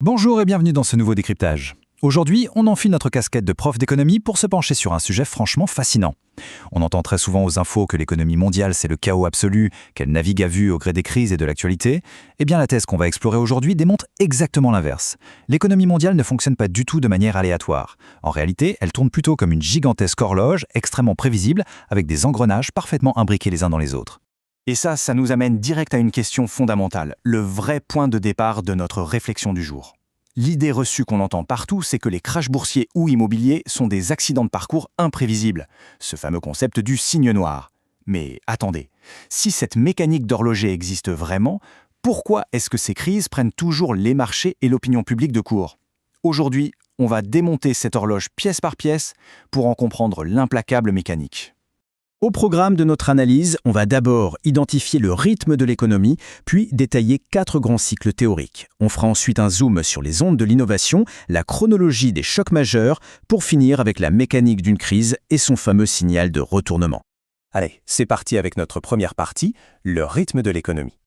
Bonjour et bienvenue dans ce nouveau décryptage. Aujourd'hui, on enfile notre casquette de prof d'économie pour se pencher sur un sujet franchement fascinant. On entend très souvent aux infos que l'économie mondiale c'est le chaos absolu, qu'elle navigue à vue au gré des crises et de l'actualité. Eh bien la thèse qu'on va explorer aujourd'hui démontre exactement l'inverse. L'économie mondiale ne fonctionne pas du tout de manière aléatoire. En réalité, elle tourne plutôt comme une gigantesque horloge, extrêmement prévisible, avec des engrenages parfaitement imbriqués les uns dans les autres. Et ça nous amène direct à une question fondamentale, le vrai point de départ de notre réflexion du jour. L'idée reçue qu'on entend partout, c'est que les crashs boursiers ou immobiliers sont des accidents de parcours imprévisibles, ce fameux concept du signe noir. Mais attendez, si cette mécanique d'horloger existe vraiment, pourquoi est-ce que ces crises prennent toujours les marchés et l'opinion publique de court? Aujourd'hui, on va démonter cette horloge pièce par pièce pour en comprendre l'implacable mécanique. Au programme de notre analyse, on va d'abord identifier le rythme de l'économie, puis détailler 4 grands cycles théoriques. On fera ensuite un zoom sur les ondes de l'innovation, la chronologie des chocs majeurs, pour finir avec la mécanique d'une crise et son fameux signal de retournement. Allez, c'est parti avec notre première partie, le rythme de l'économie.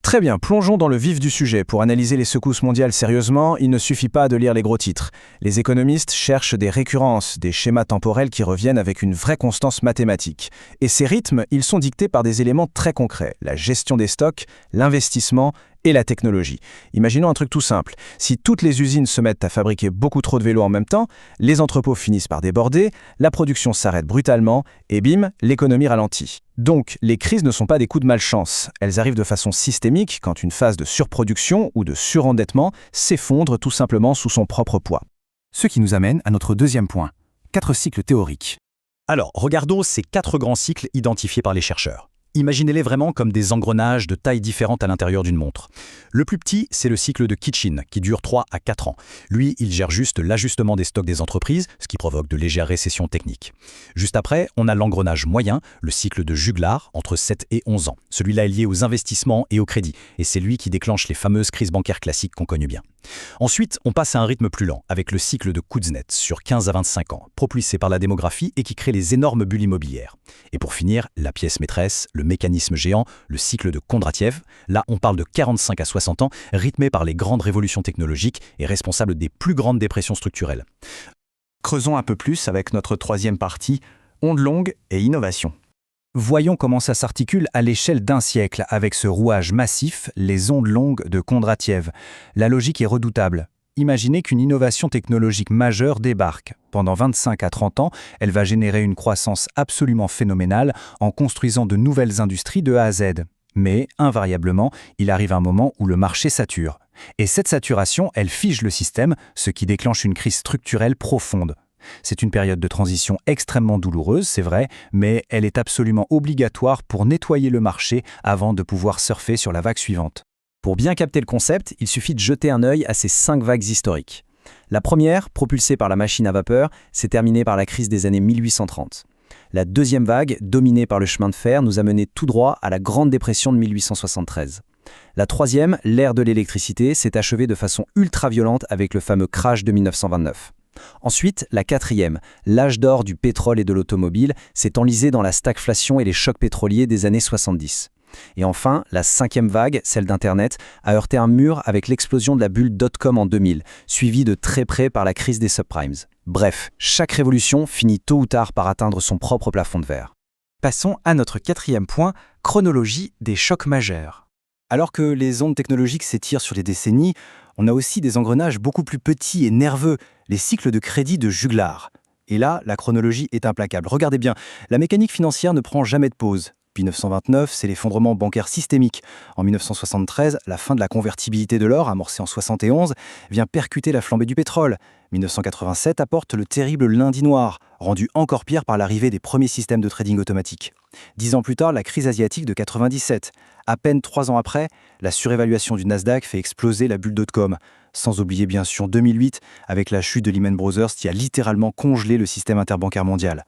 Très bien, plongeons dans le vif du sujet. Pour analyser les secousses mondiales sérieusement, il ne suffit pas de lire les gros titres. Les économistes cherchent des récurrences, des schémas temporels qui reviennent avec une vraie constance mathématique. Et ces rythmes, ils sont dictés par des éléments très concrets, la gestion des stocks, l'investissement et la technologie. Imaginons un truc tout simple. Si toutes les usines se mettent à fabriquer beaucoup trop de vélos en même temps, les entrepôts finissent par déborder, la production s'arrête brutalement et bim, l'économie ralentit. Donc, les crises ne sont pas des coups de malchance. Elles arrivent de façon systémique quand une phase de surproduction ou de surendettement s'effondre tout simplement sous son propre poids. Ce qui nous amène à notre deuxième point, 4 cycles théoriques. Alors, regardons ces 4 grands cycles identifiés par les chercheurs. Imaginez-les vraiment comme des engrenages de tailles différentes à l'intérieur d'une montre. Le plus petit, c'est le cycle de Kitchin, qui dure 3 à 4 ans. Lui, il gère juste l'ajustement des stocks des entreprises, ce qui provoque de légères récessions techniques. Juste après, on a l'engrenage moyen, le cycle de Juglar, entre 7 et 11 ans. Celui-là est lié aux investissements et au crédit, et c'est lui qui déclenche les fameuses crises bancaires classiques qu'on connaît bien. Ensuite, on passe à un rythme plus lent, avec le cycle de Kuznets, sur 15 à 25 ans, propulsé par la démographie et qui crée les énormes bulles immobilières. Et pour finir, la pièce maîtresse, le mécanisme géant, le cycle de Kondratiev. Là, on parle de 45 à 60 ans, rythmé par les grandes révolutions technologiques et responsable des plus grandes dépressions structurelles. Creusons un peu plus avec notre troisième partie, ondes longues et innovation. Voyons comment ça s'articule à l'échelle d'un siècle avec ce rouage massif, les ondes longues de Kondratiev. La logique est redoutable. Imaginez qu'une innovation technologique majeure débarque. Pendant 25 à 30 ans, elle va générer une croissance absolument phénoménale en construisant de nouvelles industries de A à Z. Mais, invariablement, il arrive un moment où le marché sature. Et cette saturation, elle fige le système, ce qui déclenche une crise structurelle profonde. C'est une période de transition extrêmement douloureuse, c'est vrai, mais elle est absolument obligatoire pour nettoyer le marché avant de pouvoir surfer sur la vague suivante. Pour bien capter le concept, il suffit de jeter un œil à ces 5 vagues historiques. La première, propulsée par la machine à vapeur, s'est terminée par la crise des années 1830. La deuxième vague, dominée par le chemin de fer, nous a mené tout droit à la Grande Dépression de 1873. La troisième, l'ère de l'électricité, s'est achevée de façon ultra-violente avec le fameux crash de 1929. Ensuite, la quatrième, l'âge d'or du pétrole et de l'automobile, s'est enlisé dans la stagflation et les chocs pétroliers des années 70. Et enfin, la cinquième vague, celle d'Internet, a heurté un mur avec l'explosion de la bulle .com en 2000, suivie de très près par la crise des subprimes. Bref, chaque révolution finit tôt ou tard par atteindre son propre plafond de verre. Passons à notre quatrième point, chronologie des chocs majeurs. Alors que les ondes technologiques s'étirent sur les décennies, on a aussi des engrenages beaucoup plus petits et nerveux, les cycles de crédit de Juglar. Et là, la chronologie est implacable. Regardez bien, la mécanique financière ne prend jamais de pause. 1929, c'est l'effondrement bancaire systémique. En 1973, la fin de la convertibilité de l'or, amorcée en 71, vient percuter la flambée du pétrole. 1987 apporte le terrible lundi noir, rendu encore pire par l'arrivée des premiers systèmes de trading automatique. 10 ans plus tard, la crise asiatique de 97. À peine 3 ans après, la surévaluation du Nasdaq fait exploser la bulle .com. Sans oublier bien sûr 2008, avec la chute de Lehman Brothers qui a littéralement congelé le système interbancaire mondial.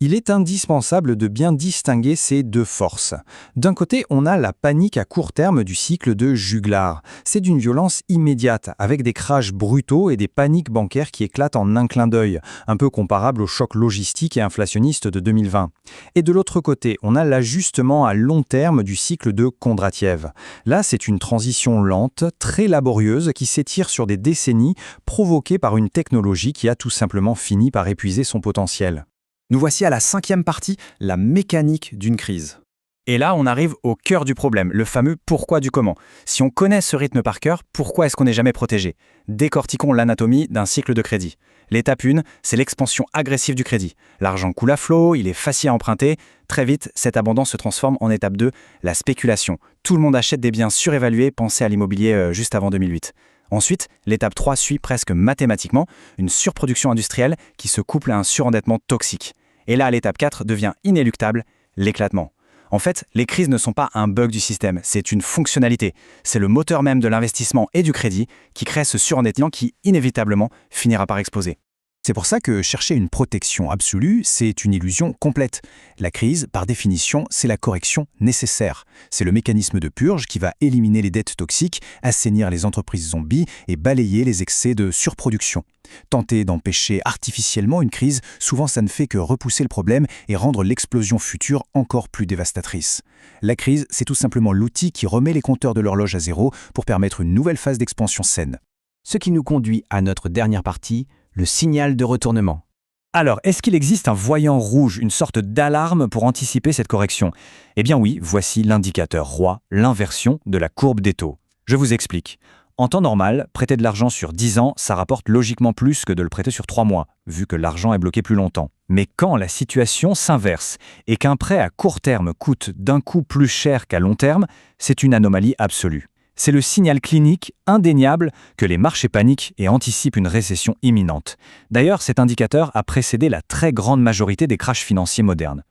Il est indispensable de bien distinguer ces deux forces. D'un côté, on a la panique à court terme du cycle de Juglar. C'est d'une violence immédiate, avec des crashs brutaux et des paniques bancaires qui éclatent en un clin d'œil, un peu comparable au choc logistique et inflationniste de 2020. Et de l'autre côté, on a l'ajustement à long terme du cycle de Kondratiev. Là, c'est une transition lente, très laborieuse, qui s'étire sur des décennies, provoquée par une technologie qui a tout simplement fini par épuiser son potentiel. Nous voici à la 5e partie, la mécanique d'une crise. Et là, on arrive au cœur du problème, le fameux pourquoi du comment. Si on connaît ce rythme par cœur, pourquoi est-ce qu'on n'est jamais protégé? Décortiquons l'anatomie d'un cycle de crédit. L'étape 1, c'est l'expansion agressive du crédit. L'argent coule à flot, il est facile à emprunter. Très vite, cette abondance se transforme en étape 2, la spéculation. Tout le monde achète des biens surévalués, pensez à l'immobilier juste avant 2008. Ensuite, l'étape 3 suit presque mathématiquement une surproduction industrielle qui se couple à un surendettement toxique. Et là, l'étape 4 devient inéluctable, l'éclatement. En fait, les crises ne sont pas un bug du système, c'est une fonctionnalité. C'est le moteur même de l'investissement et du crédit qui crée ce surendettement qui, inévitablement, finira par exploser. C'est pour ça que chercher une protection absolue, c'est une illusion complète. La crise, par définition, c'est la correction nécessaire. C'est le mécanisme de purge qui va éliminer les dettes toxiques, assainir les entreprises zombies et balayer les excès de surproduction. Tenter d'empêcher artificiellement une crise, souvent ça ne fait que repousser le problème et rendre l'explosion future encore plus dévastatrice. La crise, c'est tout simplement l'outil qui remet les compteurs de l'horloge à zéro pour permettre une nouvelle phase d'expansion saine. Ce qui nous conduit à notre dernière partie, le signal de retournement. Alors, est-ce qu'il existe un voyant rouge, une sorte d'alarme pour anticiper cette correction? Eh bien oui, voici l'indicateur roi, l'inversion de la courbe des taux. Je vous explique. En temps normal, prêter de l'argent sur 10 ans, ça rapporte logiquement plus que de le prêter sur 3 mois, vu que l'argent est bloqué plus longtemps. Mais quand la situation s'inverse et qu'un prêt à court terme coûte d'un coup plus cher qu'à long terme, c'est une anomalie absolue. C'est le signal clinique indéniable que les marchés paniquent et anticipent une récession imminente. D'ailleurs, cet indicateur a précédé la très grande majorité des crashs financiers modernes.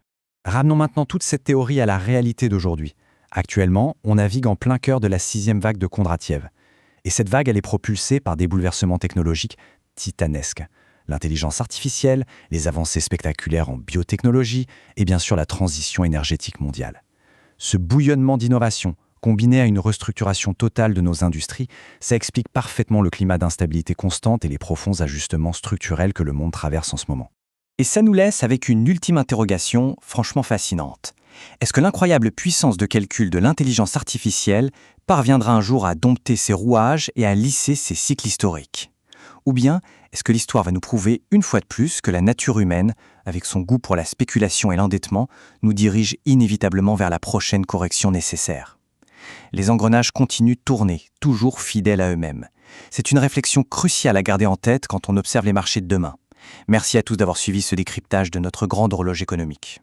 Ramenons maintenant toute cette théorie à la réalité d'aujourd'hui. Actuellement, on navigue en plein cœur de la 6e vague de Kondratiev. Et cette vague, elle est propulsée par des bouleversements technologiques titanesques. L'intelligence artificielle, les avancées spectaculaires en biotechnologie et bien sûr la transition énergétique mondiale. Ce bouillonnement d'innovation, combiné à une restructuration totale de nos industries, ça explique parfaitement le climat d'instabilité constante et les profonds ajustements structurels que le monde traverse en ce moment. Et ça nous laisse avec une ultime interrogation franchement fascinante. Est-ce que l'incroyable puissance de calcul de l'intelligence artificielle parviendra un jour à dompter ses rouages et à lisser ses cycles historiques? Ou bien, est-ce que l'histoire va nous prouver une fois de plus que la nature humaine, avec son goût pour la spéculation et l'endettement, nous dirige inévitablement vers la prochaine correction nécessaire? Les engrenages continuent de tourner, toujours fidèles à eux-mêmes. C'est une réflexion cruciale à garder en tête quand on observe les marchés de demain. Merci à tous d'avoir suivi ce décryptage de notre grande horloge économique.